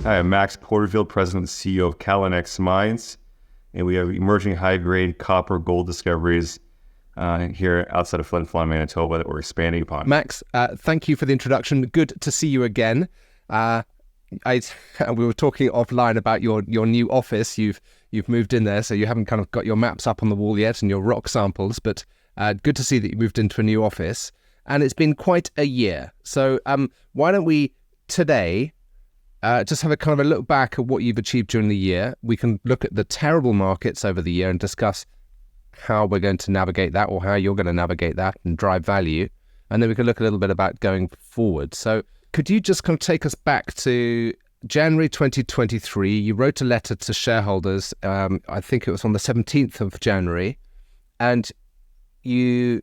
Hi, I'm Max Porterfield, President and CEO of Callinex Mines, and we have emerging high-grade copper gold discoveries here outside of Flin Flon, Manitoba that we're expanding upon. Max, thank you for the introduction. Good to see you again. We were talking offline about your new office. You've moved in there, so you haven't kind of got your maps up on the wall yet and your rock samples, but good to see that you moved into a new office. And it's been quite a year. So why don't we today just have a kind of a look back at what you've achieved during the year. We can look at the terrible markets over the year and discuss how we're going to navigate that, or how you're going to navigate that and drive value. And then we can look a little bit about going forward. So could you just kind of take us back to January 2023? You wrote a letter to shareholders, I think it was on the 17th of January, and you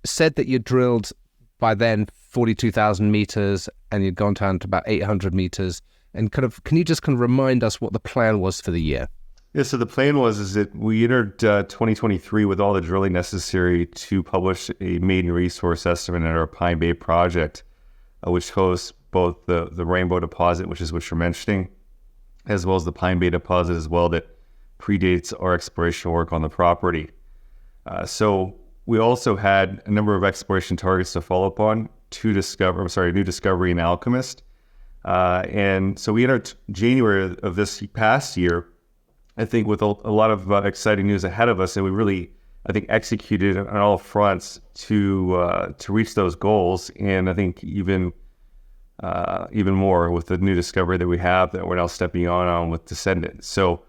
said that you drilled by then 42,000 meters and you'd gone down to about 800 meters. And can you just remind us what the plan was for the year? Yeah, so the plan is that we entered 2023 with all the drilling necessary to publish a maiden resource estimate at our Pine Bay project, which hosts both the Rainbow deposit, which is what you're mentioning, as well as the Pine Bay deposit as well that predates our exploration work on the property. So we also had a number of exploration targets to follow up on, new discovery in Alchemist. And so we entered January of this past year, I think, with a lot of exciting news ahead of us, and we really, I think, executed on all fronts to reach those goals. And I think even more with the new discovery that we have that we're now stepping on with Descendant. So,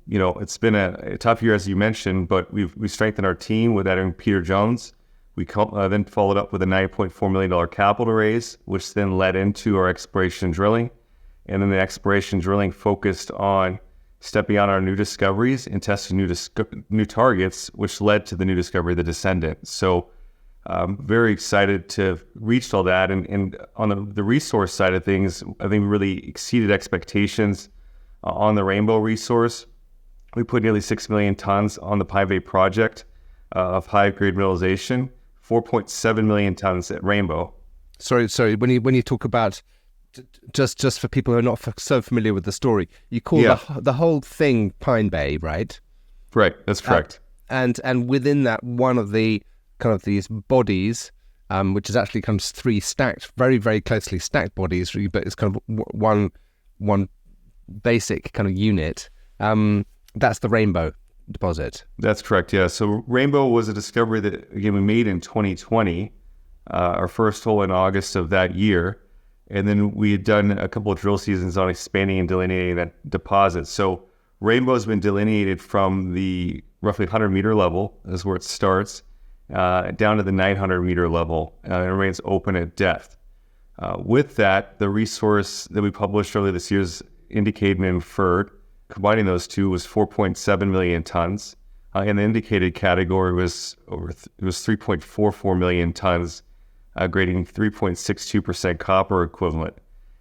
it's been a tough year, as you mentioned, but we strengthened our team with adding Peter Jones. We then followed up with a $9.4 million capital raise, which then led into our exploration drilling. And then the exploration drilling focused on stepping on our new discoveries and testing new targets, which led to the new discovery, the Descendant. So very excited to have reached all that. And on the resource side of things, I think we really exceeded expectations on the Rainbow resource. We put nearly 6 million tons on the Pine Bay project of high-grade mineralization, 4.7 million tons at Rainbow. Sorry. When you talk about, just for people who are not so familiar with the story, you call the whole thing Pine Bay, right? Right, that's correct. And within that, one of the kind of these bodies, which is actually kind of three stacked, very, very closely stacked bodies, but it's kind of one basic kind of unit. That's the Rainbow deposit. That's correct, yeah. So Rainbow was a discovery that, again, we made in 2020, our first hole in August of that year. And then we had done a couple of drill seasons on expanding and delineating that deposit. So Rainbow's been delineated from the roughly 100-meter level, is where it starts, down to the 900-meter level, and it remains open at depth. With that, the resource that we published earlier this year is indicated and inferred. Combining those two was 4.7 million tons. And the indicated category was 3.44 million tons, grading 3.62% copper equivalent.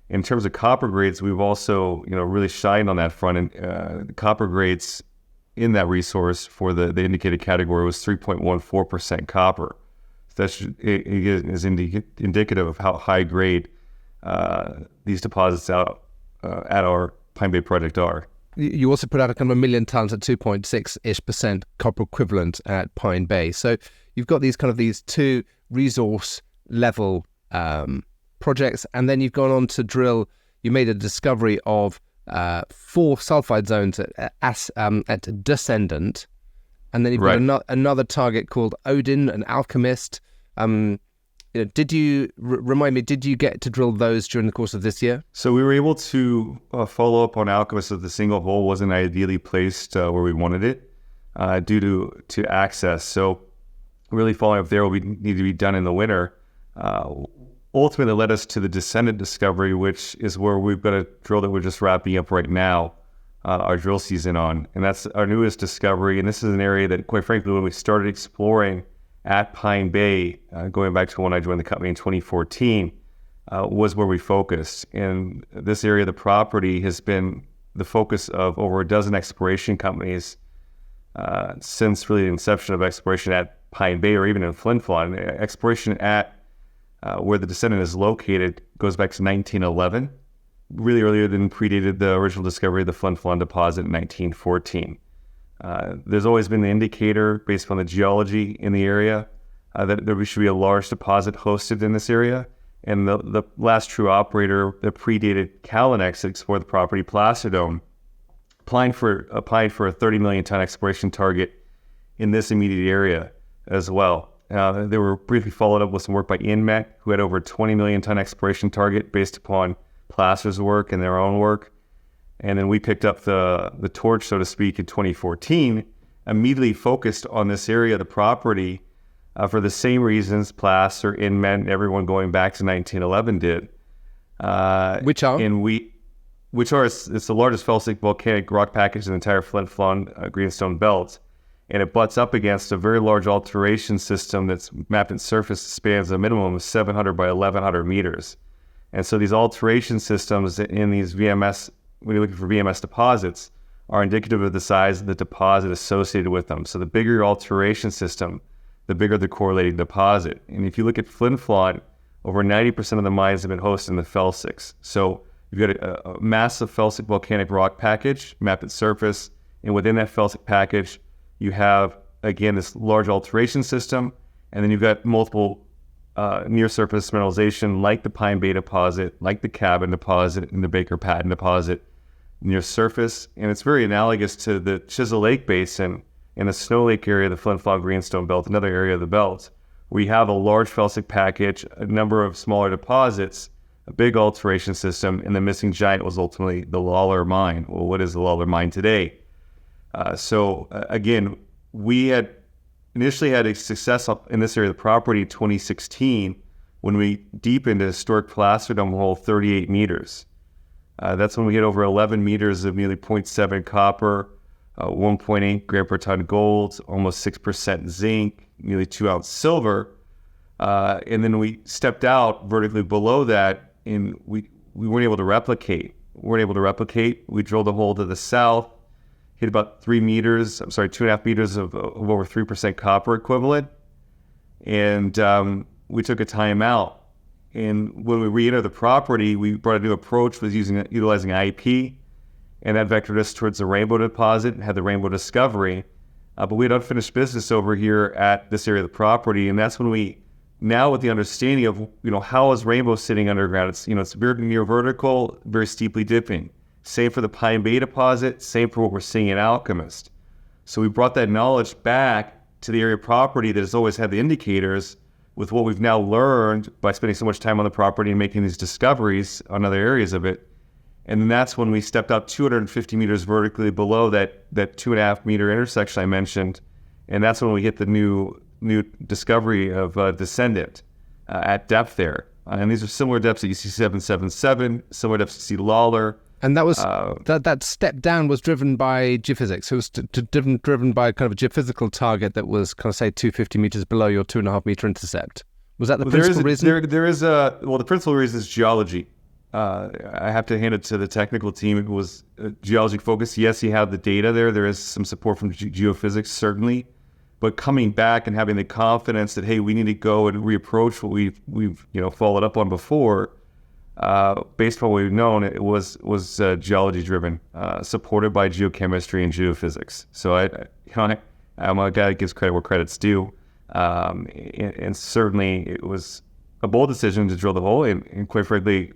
In terms of copper grades, we've also really shined on that front. And the copper grades in that resource for the indicated category was 3.14% copper. So that is indicative of how high grade these deposits out at our Pine Bay project are. You also put out a kind of 1 million tons at 2.6-ish% copper equivalent at Pine Bay. So you've got these two resource level projects, and then you've gone on to drill. You made a discovery of 4 sulfide zones at Descendant, and then you've got another target called Odin and Alchemist. Did you remind me? Did you get to drill those during the course of this year? So we were able to follow up on Alchemist, as the single hole wasn't ideally placed where we wanted it due to access. So really following up there will need to be done in the winter. Ultimately led us to the Descendant discovery, which is where we've got a drill that we're just wrapping up right now, our drill season on. And that's our newest discovery. And this is an area that, quite frankly, when we started exploring at Pine Bay, going back to when I joined the company in 2014, was where we focused. And this area of the property has been the focus of over a dozen exploration companies since really the inception of exploration at Pine Bay or even in Flin Flon. Exploration at where the Descendant is located goes back to 1911, really earlier than predated the original discovery of the Flin Flon deposit in 1914. There's always been the indicator based on the geology in the area that there should be a large deposit hosted in this area. And the last true operator that predated Callinex that explored the property, Placidome, applied for a 30 million ton exploration target in this immediate area as well. They were briefly followed up with some work by InMet, who had over a 20 million ton exploration target based upon Placer's work and their own work. And then we picked up the torch, so to speak, in 2014, immediately focused on this area of the property for the same reasons Placer, InMet, and everyone going back to 1911 did. Which are? It's the largest felsic volcanic rock package in the entire Flin Flon greenstone belt. And it butts up against a very large alteration system that's mapped at surface spans a minimum of 700 by 1,100 meters. And so these alteration systems in these VMS, when you're looking for VMS deposits, are indicative of the size of the deposit associated with them. So the bigger your alteration system, the bigger the correlating deposit. And if you look at Flin Flon, over 90% of the mines have been hosted in the felsics. So you've got a massive felsic volcanic rock package mapped at surface, and within that felsic package, you have, again, this large alteration system, and then you've got multiple near-surface mineralization like the Pine Bay deposit, like the Cabin deposit, and the Baker Patton deposit near surface. And it's very analogous to the Chisel Lake Basin and the Snow Lake area of the Flin Flon Greenstone Belt, another area of the belt. We have a large felsic package, a number of smaller deposits, a big alteration system, and the missing giant was ultimately the Lawler Mine. Well, what is the Lawler Mine today? Again, we had initially had a success in this area of the property in 2016 when we deepened a historic Placidome hole 38 meters. That's when we hit over 11 meters of nearly 0.7 copper, 1.8 gram per ton gold, almost 6% zinc, nearly 2 ounce silver. And then we stepped out vertically below that, and we weren't able to replicate. We drilled a hole to the south, hit about 2.5 meters of over 3% copper equivalent. And we took a time out. And when we re-entered the property, we brought a new approach, utilizing IEP, and that vectored us towards the Rainbow deposit and had the Rainbow discovery. But we had unfinished business over here at this area of the property, and that's when now with the understanding of, how is Rainbow sitting underground? It's very near vertical, very steeply dipping. Same for the Pine Bay deposit, same for what we're seeing in Alchemist. So we brought that knowledge back to the area of property that has always had the indicators with what we've now learned by spending so much time on the property and making these discoveries on other areas of it. And then that's when we stepped out 250 meters vertically below that 2.5 meter intersection I mentioned. And that's when we hit the new discovery of Descendant at depth there. And these are similar depths that you see 777, similar depths you see Lawler. And that was that step down was driven by geophysics. It was driven by kind of a geophysical target that was kind of, say, 250 meters below your 2.5 meter intercept. Was that the principal reason? The principal reason is geology. I have to hand it to the technical team. It was geology focused. Yes, you have the data there. There is some support from geophysics, certainly. But coming back and having the confidence that, hey, we need to go and reapproach what we've followed up on before, based on what we've known, it was geology driven, supported by geochemistry and geophysics. So I'm a guy that gives credit where credit's due, and certainly it was a bold decision to drill the hole, and quite frankly,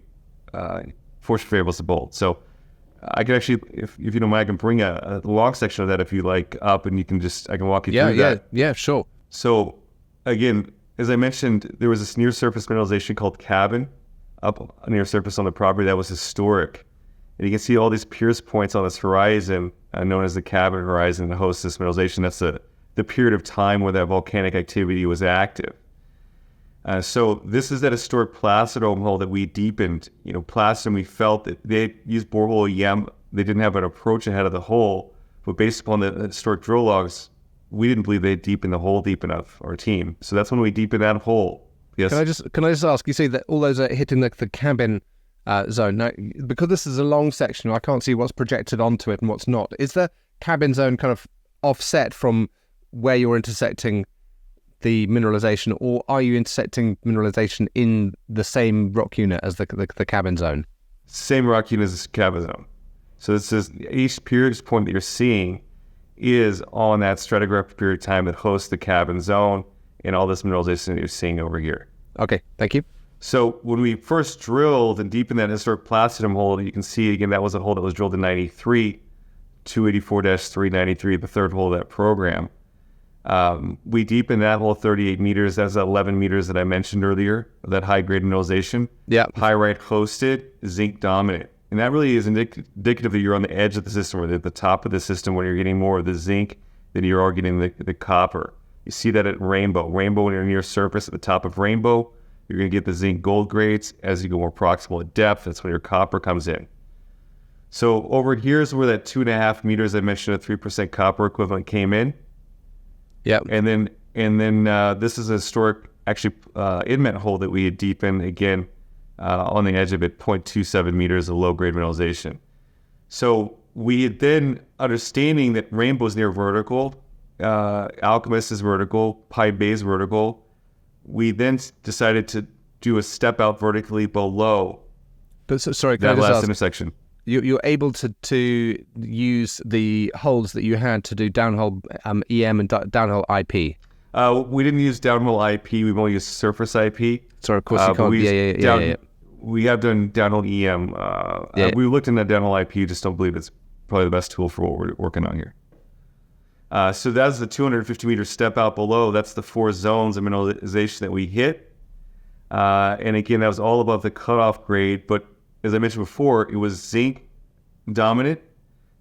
fortune favors the bold. So I can actually, if you don't mind, I can bring a long section of that if you like up, and I can walk you through that. Yeah, sure. So again, as I mentioned, there was this near surface mineralization called Cabin up near surface on the property that was historic. And you can see all these pierce points on this horizon, known as the Cabin horizon, that hosts this mineralization. That's the period of time where that volcanic activity was active. So this is that historic Placidome hole that we deepened. Placidome, we felt that they used borehole EM. They didn't have an approach ahead of the hole, but based upon the historic drill logs, we didn't believe they'd deepen the hole deep enough, our team. So that's when we deepened that hole. Yes. Can I just ask? You say that all those are hitting the Cabin zone. Now, because this is a long section, I can't see what's projected onto it and what's not. Is the Cabin zone kind of offset from where you're intersecting the mineralization, or are you intersecting mineralization in the same rock unit as the Cabin zone? Same rock unit as this cavern zone. So this is each period point that you're seeing is on that stratigraphic period of time that hosts the cavern zone and all this mineralization that you're seeing over here. Okay, thank you. So when we first drilled and deepened that historic platinum hole, you can see again that was a hole that was drilled in 93, 284-393, the third hole of that program. We deepened that hole 38 meters. That's 11 meters that I mentioned earlier, that high-grade mineralization. Yeah. Pyrite hosted, zinc dominant. And that really is indicative that you're on the edge of the system, or at the top of the system, when you're getting more of the zinc than you are getting the copper. You see that at Rainbow. Rainbow, when you're near surface at the top of Rainbow, you're going to get the zinc gold grades. As you go more proximal at depth, that's when your copper comes in. So over here is where that 2.5 meters I mentioned, a 3% copper equivalent came in. Yeah. And then this is a historic, actually, inmet hole that we had deepened, again, on the edge of it, 0.27 meters of low-grade mineralization. So we had then, understanding that Rainbow's near vertical, Alchemist is vertical, Pine Bay is vertical, we then decided to do a step out vertically below Sorry, can that I just last ask, intersection. you're able to use the holes that you had to do downhole EM and downhole IP. We didn't use downhole IP. We've only used surface IP. Sorry, of course you can't. Yeah. We have done downhole EM. We looked into downhole IP. Just don't believe it's probably the best tool for what we're working on here. So that's the 250-meter step out below. That's the 4 zones of mineralization that we hit. And again, that was all above the cutoff grade. But as I mentioned before, it was zinc dominant,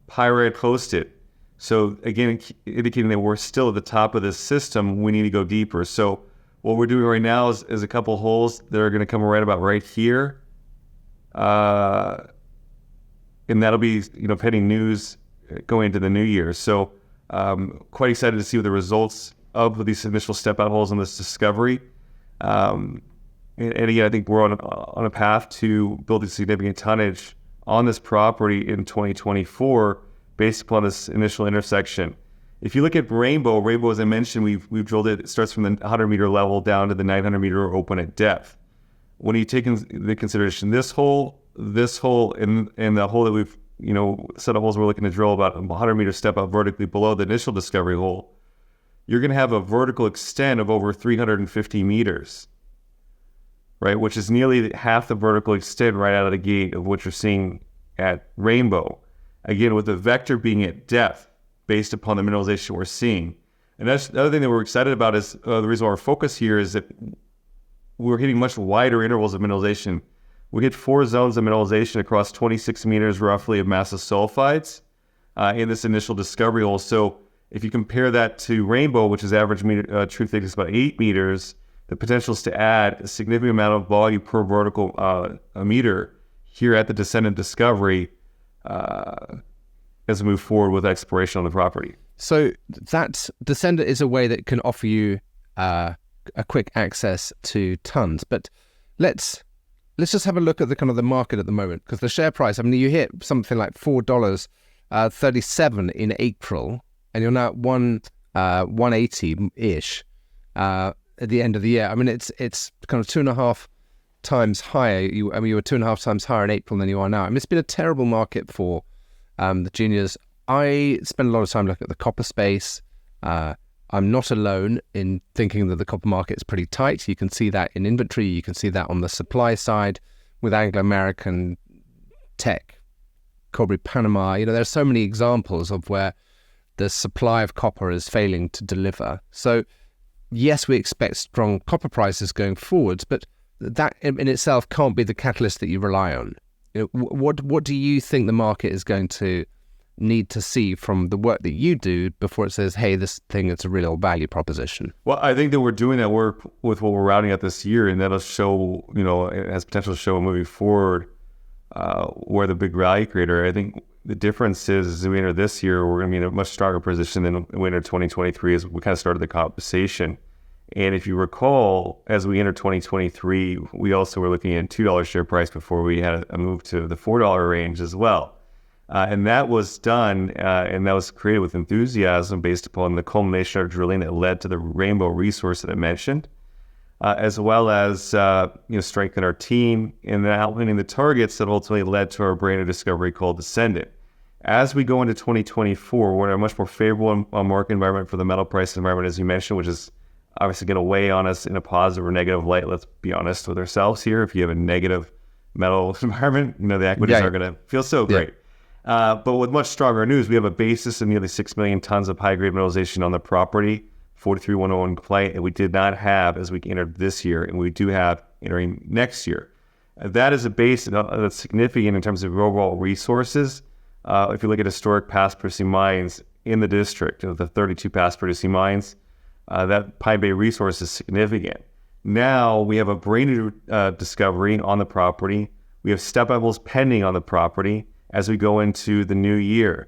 pyrite hosted. So again, indicating that we're still at the top of this system, we need to go deeper. So what we're doing right now is a couple holes that are going to come right about right here. And that'll be, pending news going into the new year. So quite excited to see the results of these initial step out holes on this discovery. And again, I think we're on a path to building significant tonnage on this property in 2024 based upon this initial intersection. If you look at Rainbow, as I mentioned, we've drilled it. It starts from the 100-meter level down to the 900-meter open at depth. When you take into consideration this hole, and the hole that we've set of holes we're looking to drill about a 100-meter step out vertically below the initial discovery hole, you're going to have a vertical extent of over 350 meters, right? Which is nearly half the vertical extent right out of the gate of what you're seeing at Rainbow. Again, with the vector being at depth based upon the mineralization we're seeing. And that's the other thing that we're excited about is the reason why our focus here is that we're hitting much wider intervals of mineralization. We hit 4 zones of mineralization across 26 meters roughly of massive sulfides in this initial discovery hole. So if you compare that to Rainbow, which is average true thickness about 8 meters, the potential is to add a significant amount of volume per vertical meter here at the Descendant discovery as we move forward with exploration on the property. So that Descendant is a way that can offer you a quick access to tons. But let's just have a look at the kind of the market at the moment, because the share price, I mean, you hit something like $4.37 in April, and you're now at 180-ish at the end of the year. I mean, it's kind of 2.5 times higher. You were 2.5 times higher in April than you are now. I mean, it's been a terrible market for the juniors. I spend a lot of time looking at the copper space. I'm not alone in thinking that the copper market is pretty tight. You can see that in inventory. You can see that on the supply side with Anglo American, Teck, Cobre Panama. There's so many examples of where the supply of copper is failing to deliver. So yes, we expect strong copper prices going forwards, but that in itself can't be the catalyst that you rely on. What do you think the market is going to need to see from the work that you do before it says, hey, this thing is a real value proposition? Well, I think that we're doing that work with what we're routing out this year, and that'll show, it has potential to show moving forward where the big value creator. I think the difference is as we enter this year, we're going to be in a much stronger position than we entered 2023 as we kind of started the conversation. And if you recall, as we entered 2023, we also were looking at $2 share price before we had a move to the $4 range as well. And that was done, and that was created with enthusiasm based upon the culmination of drilling that led to the Rainbow resource that I mentioned. as well as strengthen our team and then outlining the targets that ultimately led to our brand new discovery called Descendant. As we go into 2024, we're in a much more favorable market environment for the metal price environment, as you mentioned, which is obviously going to weigh on us in a positive or negative light. Let's be honest with ourselves here. If you have a negative metal environment, the equities are going to feel so great. But with much stronger news, we have a basis of nearly 6 million tons of high-grade mineralization on the property, 43101 compliant, and we did not have as we entered this year, and we do have entering next year. That is a base that's significant in terms of overall resources. If you look at historic past producing mines in the district, of the 32 past producing mines, that Pine Bay resource is significant. Now we have a brand new discovery on the property. We have step levels pending on the property as we go into the new year.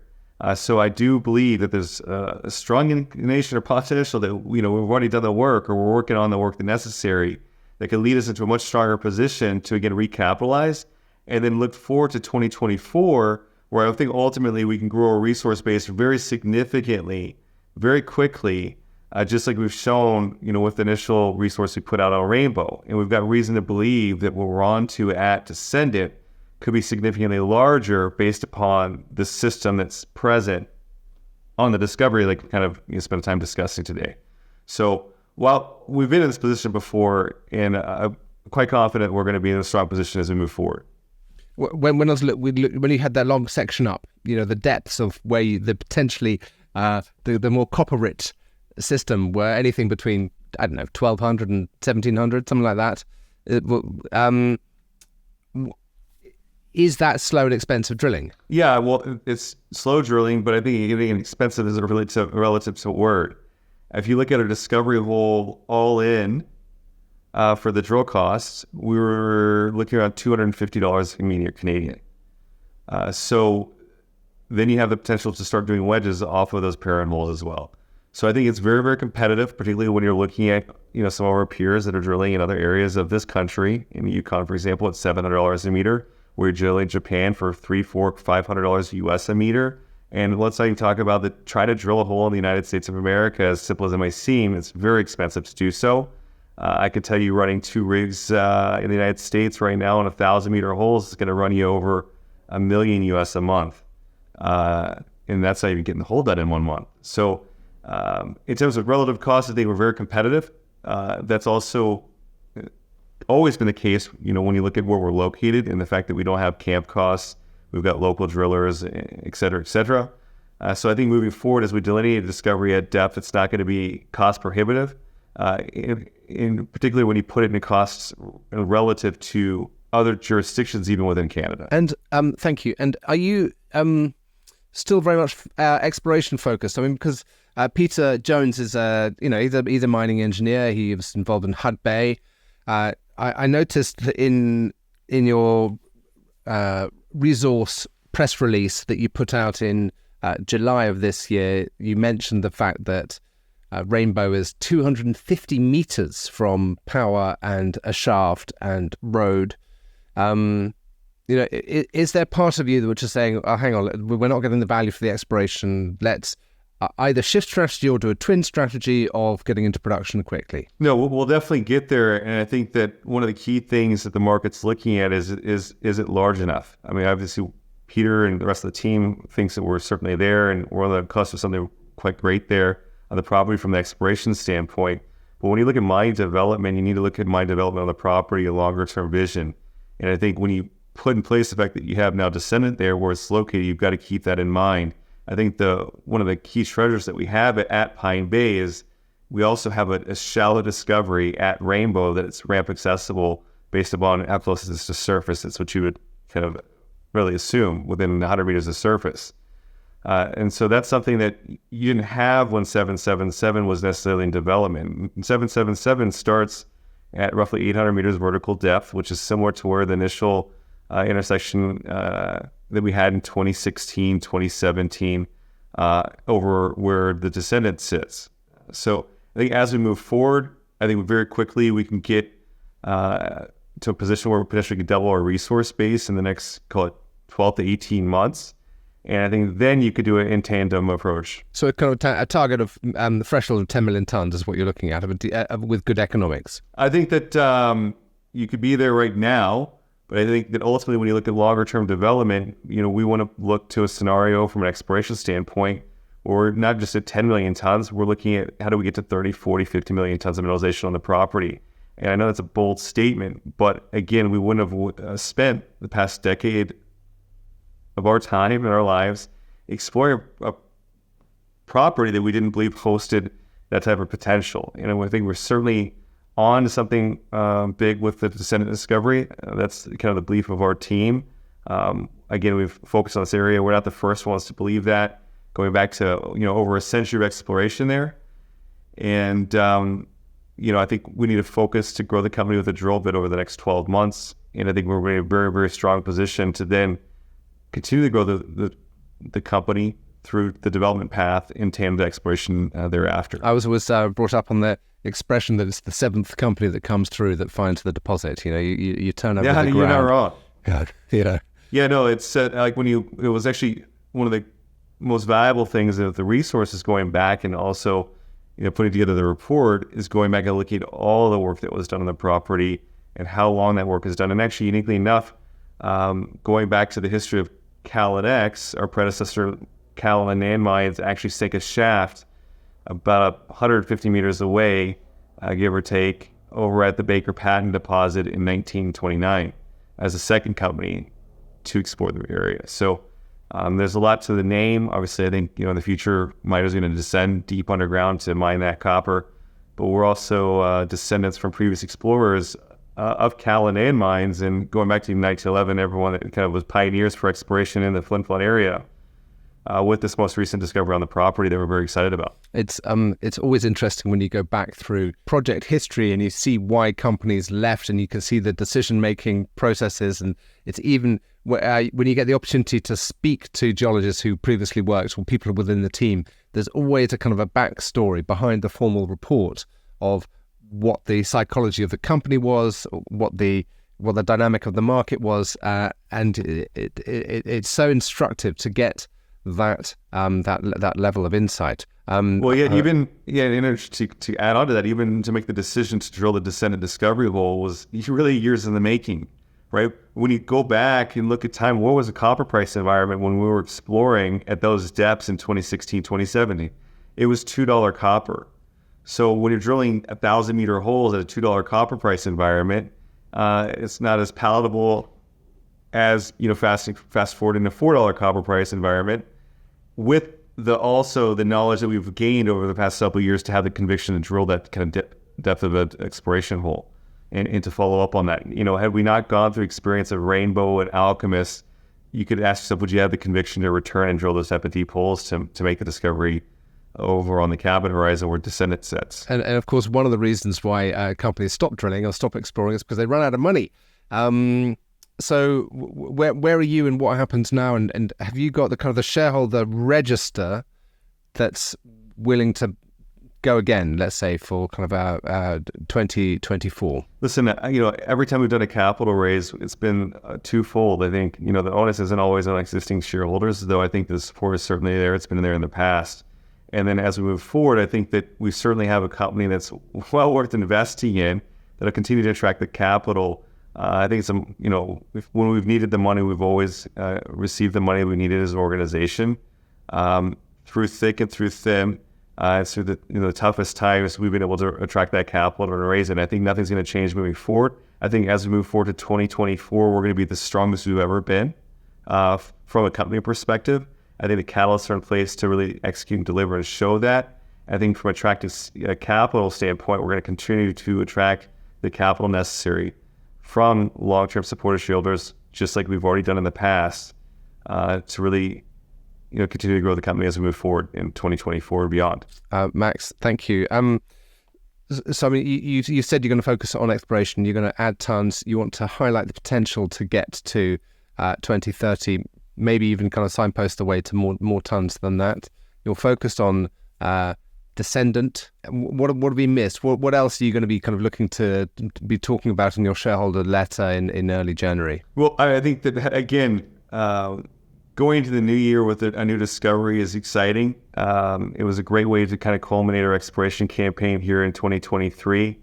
So I do believe that there's a strong inclination or potential that we've already done the work, or we're working on the work that's necessary, that can lead us into a much stronger position to again recapitalize and then look forward to 2024, where I think ultimately we can grow our resource base very significantly, very quickly, just like we've shown, with the initial resource we put out on Rainbow. And we've got reason to believe that what we're on to at Descendant could be significantly larger based upon the system that's present on the discovery, like kind of spend time discussing today. So while we've been in this position before, and I'm quite confident we're going to be in a strong position as we move forward. When you had that long section up, the depths of where the potentially the more copper rich system were anything between 1,200 and 1,700, something like that. Is that slow and expensive drilling? Yeah, well, it's slow drilling, but I think getting expensive is a relative to word. If you look at a discovery hole all in, for the drill costs, we were looking around $250 Canadian. So then you have the potential to start doing wedges off of those parent holes as well. So I think it's very, very competitive, particularly when you're looking at some of our peers that are drilling in other areas of this country. In the Yukon, for example, it's $700 a meter. We're drilling in Japan for $300, $400, $500 US a meter. And let's not even talk about try to drill a hole in the United States of America. As simple as it might seem, it's very expensive to do so. I could tell you running 2 rigs in the United States right now on 1,000-meter holes is going to run you over $1 million US a month. And that's not even getting the hole done in 1 month. So in terms of relative costs, I think we're very competitive. That's also always been the case, when you look at where we're located and the fact that we don't have camp costs, we've got local drillers, et cetera, et cetera. So I think moving forward, as we delineate a discovery at depth, it's not going to be cost prohibitive. In particular when you put it in costs relative to other jurisdictions, even within Canada. And thank you. And are you still very much exploration focused? I mean, because Peter Jones is he's a mining engineer. He was involved in Hud Bay. I noticed that in your resource press release that you put out in July of this year, you mentioned the fact that Rainbow is 250 meters from power and a shaft and road. Is there part of you which is saying, oh, hang on, we're not getting the value for the exploration, let's either shift strategy or do a twin strategy of getting into production quickly? No, we'll definitely get there. And I think that one of the key things that the market's looking at is it large enough? I mean, obviously, Peter and the rest of the team thinks that we're certainly there, and we're on the cusp of something quite great there on the property from the exploration standpoint. But when you look at mine development, you need to look at mine development on the property, a longer-term vision. And I think when you put in place the fact that you have now Descendant there where it's located, you've got to keep that in mind. I think one of the key treasures that we have at Pine Bay is we also have a shallow discovery at Rainbow that it's ramp accessible based upon how close it is to surface. It's what you would kind of really assume within 100 meters of surface. And so that's something that you didn't have when 777 was necessarily in development. 777 starts at roughly 800 meters vertical depth, which is similar to where the initial intersection that we had in 2016, 2017, over where the Descendant sits. So I think as we move forward, I think very quickly we can get to a position where we potentially could double our resource base in the next, call it 12 to 18 months. And I think then you could do an in tandem approach. So a kind of a target of the threshold of 10 million tons is what you're looking at with good economics. I think that you could be there right now, but I think that ultimately when you look at longer term development, we want to look to a scenario from an exploration standpoint where we're not just at 10 million tons, we're looking at how do we get to 30, 40, 50 million tons of mineralization on the property. And I know that's a bold statement, but again, we wouldn't have spent the past decade of our time in our lives exploring a property that we didn't believe hosted that type of potential. I think we're certainly on to something big with the Descendant discovery. That's kind of the belief of our team. Again, we've focused on this area. We're not the first ones to believe that. Going back to over a century of exploration there, and I think we need to focus to grow the company with a drill bit over the next 12 months. And I think we're in a very, very strong position to then continue to grow the company through the development path in tandem to exploration thereafter. I was brought up on the expression that it's the seventh company that comes through that finds the deposit. You turn over the ground. You're not wrong. God, Yeah, no, it's like it was actually one of the most valuable things of the resources going back and also putting together the report is going back and looking at all the work that was done on the property and how long that work is done. And actually, uniquely enough, going back to the history of Callinex, our predecessor, Callinex Mines, actually sank a shaft about 150 meters away, give or take, over at the Baker Patent deposit in 1929 as a second company to explore the area. So there's a lot to the name. Obviously, I think in the future, miners are going to descend deep underground to mine that copper. But we're also descendants from previous explorers of Callinex Mines, and going back to 1911, everyone that kind of was pioneers for exploration in the Flin Flon area. With this most recent discovery on the property that we're very excited about. It's always interesting when you go back through project history and you see why companies left, and you can see the decision-making processes. And it's even when you get the opportunity to speak to geologists who previously worked or people within the team, there's always a kind of a backstory behind the formal report of what the psychology of the company was, what the dynamic of the market was, and it's so instructive to get that level of insight. To add on to that, even to make the decision to drill the Descendant discovery hole was really years in the making, right? When you go back and look at time, what was the copper price environment when we were exploring at those depths in 2016, 2017? It was $2 copper. So when you're drilling 1,000-meter holes at a $2 copper price environment, it's not as palatable as fast forwarding to $4 copper price environment. With the knowledge that we've gained over the past couple of years to have the conviction to drill that kind of depth of an exploration hole and to follow up on that. Had we not gone through experience of Rainbow and Alchemist, you could ask yourself, would you have the conviction to return and drill those type of deep holes to make the discovery over on the Cabin horizon where Descendant sits? And of course, one of the reasons why companies stop drilling or stop exploring is because they run out of money. So where are you and what happens now? And have you got the kind of the shareholder register that's willing to go again, let's say for kind of 2024? Listen, every time we've done a capital raise, it's been twofold. I think, the onus isn't always on existing shareholders, though I think the support is certainly there. It's been there in the past. And then as we move forward, I think that we certainly have a company that's well worth investing in that'll continue to attract the capital. I think it's, when we've needed the money, we've always received the money we needed as an organization. Through thick and through thin, through the toughest times, we've been able to attract that capital and raise it. And I think nothing's going to change moving forward. I think as we move forward to 2024, we're going to be the strongest we've ever been from a company perspective. I think the catalysts are in place to really execute and deliver and show that. I think from attracting capital standpoint, we're going to continue to attract the capital necessary from long-term supportive shareholders, just like we've already done in the past, to really continue to grow the company as we move forward in 2024 and beyond. Max, thank you. So I mean, you said you're going to focus on exploration, you're going to add tons, you want to highlight the potential to get to 2030, maybe even kind of signpost the way to more tons than that. You're focused on Descendant. What have we missed? What else are you going to be kind of looking to be talking about in your shareholder letter in early January? Well, I think that, again, going into the new year with a new discovery is exciting. It was a great way to kind of culminate our exploration campaign here in 2023.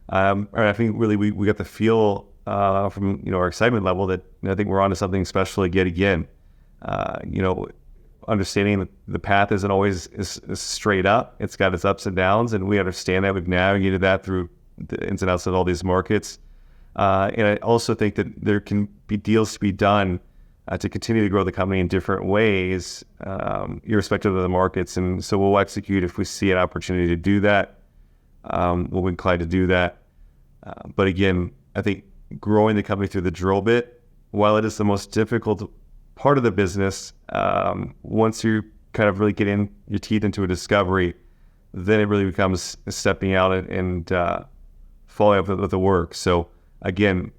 And I think really we got the feel from our excitement level that I think we're onto something special yet again. Understanding that the path isn't always is straight up. It's got its ups and downs, and we understand that. We've navigated that through the ins and outs of all these markets. And I also think that there can be deals to be done to continue to grow the company in different ways, irrespective of the markets. And so we'll execute if we see an opportunity to do that. We'll be inclined to do that. But again, I think growing the company through the drill bit, while it is the most difficult part of the business, once you kind of really get in your teeth into a discovery, then it really becomes stepping out and following up with the work. So again,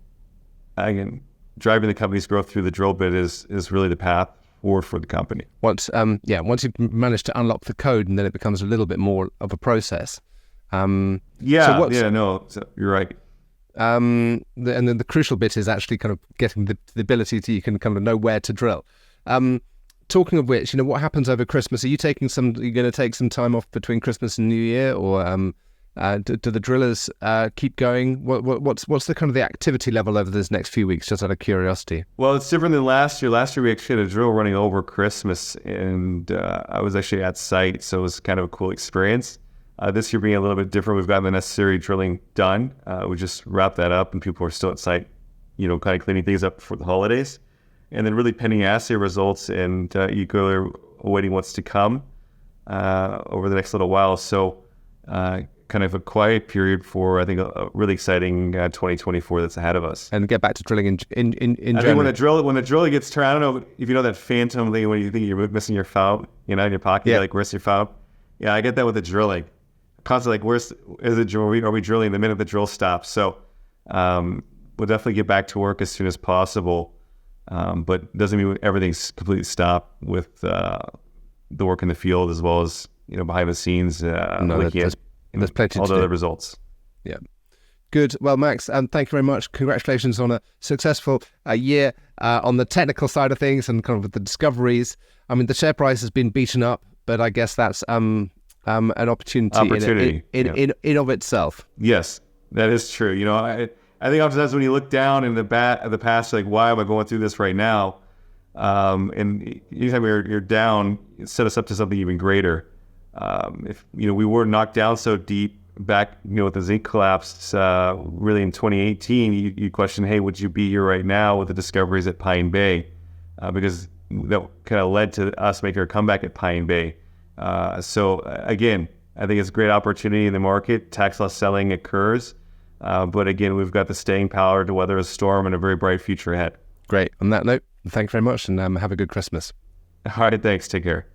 driving the company's growth through the drill bit is really the path forward for the company. Once you've managed to unlock the code, and then it becomes a little bit more of a process. So you're right. And then the crucial bit is actually kind of getting the ability to, you can kind of know where to drill. Talking of which, what happens over Christmas? Are you going to take some time off between Christmas and New Year, or do the drillers keep going? What's the kind of the activity level over this next few weeks, just out of curiosity? Well, it's different than last year. Last year we actually had a drill running over Christmas, and I was actually at site, so it was kind of a cool experience. This year being a little bit different, we've gotten the necessary drilling done. We just wrapped that up, and people are still at site, kind of cleaning things up for the holidays. And then really pending assay results, and eagerly awaiting what's to come over the next little while. So kind of a quiet period for, I think, a really exciting 2024 that's ahead of us. And get back to drilling in I think when the drill gets turned, I don't know if you know that phantom thing when you think you're missing your phone, in your pocket, yeah. Like, where's your phone? Yeah, I get that with the drilling. Constantly, like, are we drilling the minute the drill stops? So we'll definitely get back to work as soon as possible. But it doesn't mean everything's completely stopped with the work in the field, as well as behind the scenes. There's plenty all to the do. other results. Yeah, good. Well, Max, thank you very much. Congratulations on a successful year on the technical side of things and kind of with the discoveries. I mean, the share price has been beaten up, but I guess that's an opportunity in of itself. Yes, that is true. I think oftentimes when you look down in the past, like, why am I going through this right now? And anytime you're down, it set us up to something even greater. If we were knocked down so deep back, with the zinc collapse, really in 2018, you question, hey, would you be here right now with the discoveries at Pine Bay? Because that kind of led to us making our comeback at Pine Bay. So again, I think it's a great opportunity in the market. Tax loss selling occurs. But again, we've got the staying power to weather a storm and a very bright future ahead. Great. On that note, thank you very much, and have a good Christmas. All right, thanks. Take care.